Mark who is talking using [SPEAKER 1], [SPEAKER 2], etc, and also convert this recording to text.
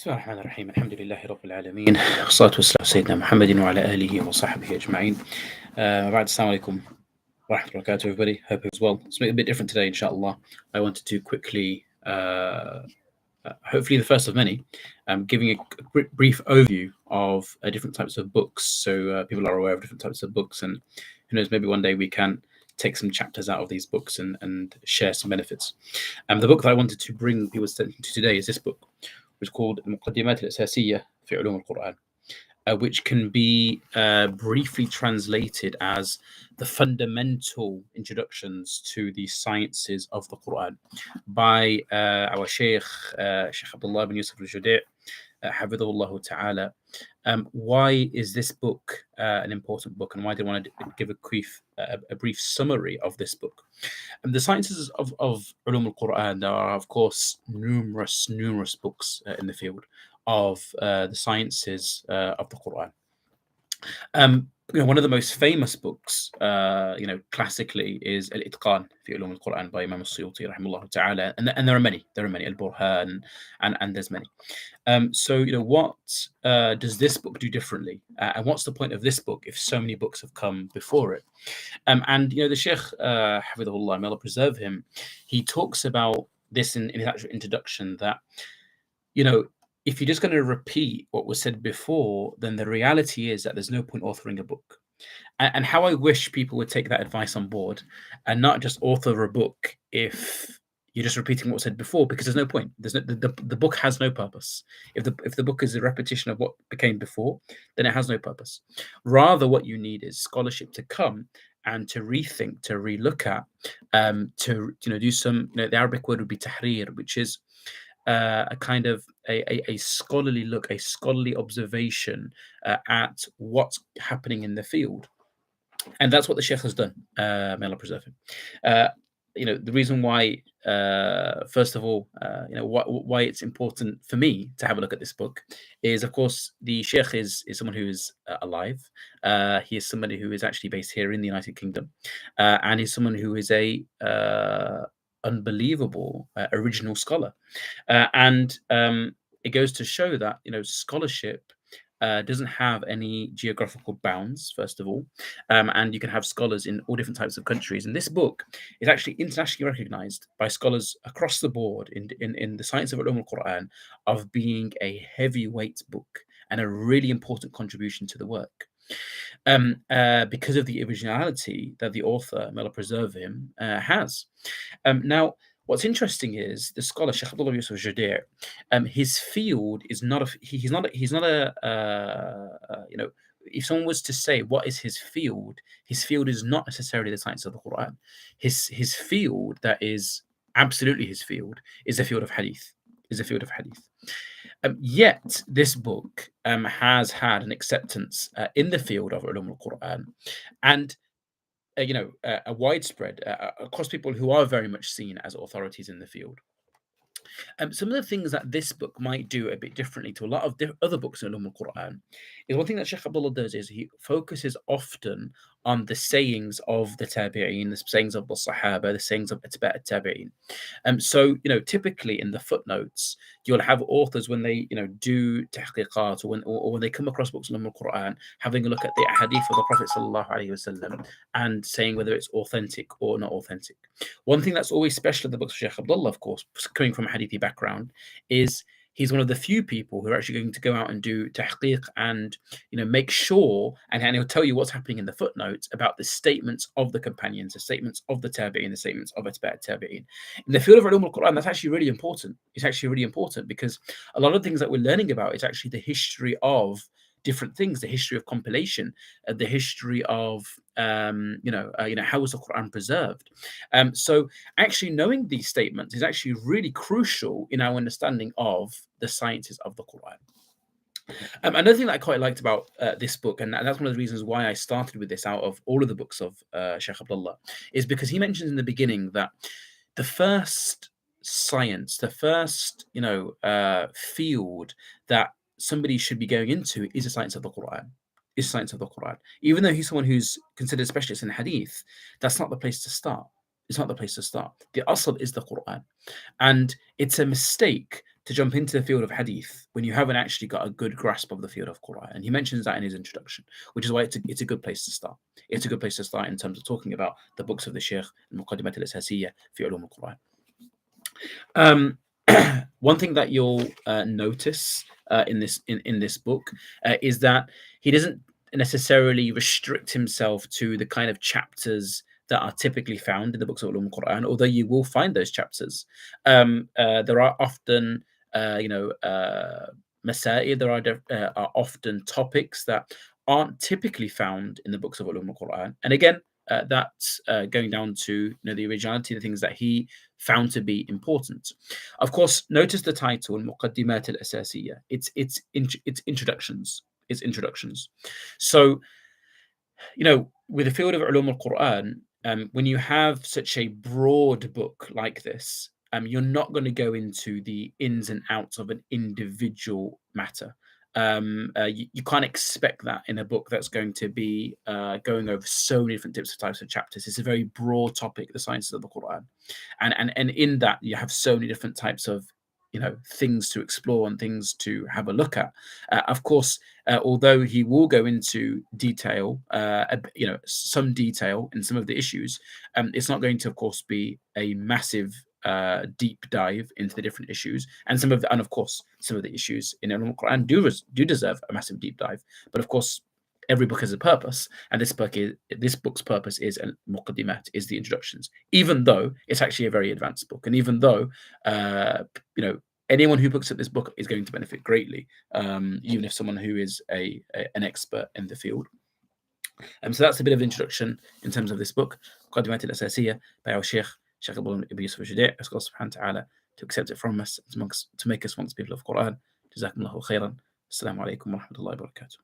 [SPEAKER 1] بسم الله الرحمن الرحيم الحمد لله رب العالمين والصلاة والسلام على سيدنا محمد وعلى آله وصحبه أجمعين. بعد Assalamu alaikum wa rahmatullahi wa barakatuh, everybody. Hope it's well. It's a bit different today, inshallah. I wanted to quickly, hopefully the first of many, giving a brief overview of different types of books, so people are aware of different types of books, and who knows, maybe one day we can take some chapters out of these books and share some benefits. The book that I wanted to bring people's attention to today is this book, which is called المقدمات الأساسية في علوم القرآن, which can be briefly translated as the fundamental introductions to the sciences of the Quran by our Sheikh Abdullah bin Yusuf al-Judai, Hafidhahullah ta'ala. Why is this book an important book, and why do I want to give a brief summary of this book? The sciences of Ulum al-Quran, there are, of course, numerous books in the field of the sciences of the Quran. One of the most famous books, classically, is Al-Itqan fi Ulum al-Quran by Imam al-Suyuti, rahimahullah ta'ala, and there are many, Al-Burhan, and there's many. So, what does this book do differently? And what's the point of this book if so many books have come before it? And the Sheikh, Hafidhahullah, may Allah preserve him, he talks about this in his actual introduction, that, if you're just going to repeat what was said before, then the reality is that there's no point authoring a book. And how I wish people would take that advice on board and not just author a book if you're just repeating what was said before, because there's no point. There's no, the book has no purpose. If the book is a repetition of what became before, then it has no purpose. Rather, what you need is scholarship to come and to rethink, to relook at, to do some. The Arabic word would be tahrir, which is a kind of a scholarly look, a scholarly observation at what's happening in the field. And that's what the Sheikh has done. May Allah preserve him. The reason why, first of all, why it's important for me to have a look at this book is, of course, the Sheikh is someone who is alive. He is somebody who is actually based here in the United Kingdom, and he's someone who is a unbelievable original scholar, and it goes to show that scholarship doesn't have any geographical bounds, first of all, and you can have scholars in all different types of countries. And this book is actually internationally recognized by scholars across the board in the science of Ulum al-Quran of being a heavyweight book and a really important contribution to the work. Because of the originality that the author, may Allah preserve him, has. Now, what's interesting is the scholar Sheikh Abdullah bin Yusuf al-Judai. His field is not he's not if someone was to say what is his field is not necessarily the science of the Quran. His field, that is absolutely his field, is the field of hadith. Yet this book has had an acceptance in the field of Ulum al-Quran, and a widespread across people who are very much seen as authorities in the field. Some of the things that this book might do a bit differently to a lot of other books in Ulum al-Quran is, one thing that Sheikh Abdullah does is he focuses often on the sayings of the tabi'een, the sayings of the sahaba, the sayings of atba' tabi'een. So, typically in the footnotes, you'll have authors, when they, do tahqiqat, or when they come across books in Ulum al-Quran, having a look at the hadith of the Prophet sallallahu alaihi wasallam and saying whether it's authentic or not authentic. One thing that's always special in the books of Sheikh Abdullah, of course, coming from a hadithi background, is he's one of the few people who are actually going to go out and do tahqiq and make sure, and he'll tell you what's happening in the footnotes about the statements of the companions, the statements of the tabi'in, the statements of atba' tabi'in. In the field of Ulum al-Quran, that's actually really important. It's actually really important because a lot of things that we're learning about is actually the history of different things, the history of compilation, the history of how was the Quran preserved. So actually knowing these statements is actually really crucial in our understanding of the sciences of the Quran. Another thing that I quite liked about this book, and that's one of the reasons why I started with this out of all of the books of Sheikh Abdullah, is because he mentions in the beginning that the first science, the first field that somebody should be going into is the science of the Quran. Even though he's someone who's considered a specialist in hadith, that's not the place to start. It's not the place to start. The asl is the Quran. And it's a mistake to jump into the field of hadith when you haven't actually got a good grasp of the field of Quran. And he mentions that in his introduction, which is why it's a good place to start. It's a good place to start in terms of talking about the books of the Shaykh, Al-Muqaddimat al-Asasiyya fi Ulum al-Quran. One thing that you'll notice in this book is that he doesn't necessarily restrict himself to the kind of chapters that are typically found in the books of Ulum Quran, although you will find those chapters. There are often, masail, are often topics that aren't typically found in the books of Ulum Quran. And again, that's going down to the originality, the things that he found to be important. Of course, notice the title, Muqaddimat al-Asasiyya. It's introductions. It's introductions. So, with the field of Ulum al-Quran, when you have such a broad book like this, you're not going to go into the ins and outs of an individual matter. You can't expect that in a book that's going to be going over so many different types of chapters. It's a very broad topic, the sciences of the Quran, and in that you have so many different types of things to explore and things to have a look at. Of course, although he will go into detail, some detail in some of the issues, it's not going to, of course, be a massive deep dive into the different issues, and of course some of the issues in the Quran do deserve a massive deep dive. But of course, every book has a purpose, and this book's purpose is muqaddimat, is the introductions. Even though it's actually a very advanced book, and even though anyone who picks up this book is going to benefit greatly, even if someone who is an expert in the field. So that's a bit of an introduction in terms of this book, Muqaddimat al-Asasiyya by our Sheikh Abdullah ibn Yusuf al-Judai. Ask Allah subhanahu wa ta'ala to accept it from us, to make us amongst the people of Quran. Jazakumullahu khairan. Assalamu alaikum wa rahmatullahi wa barakatuh.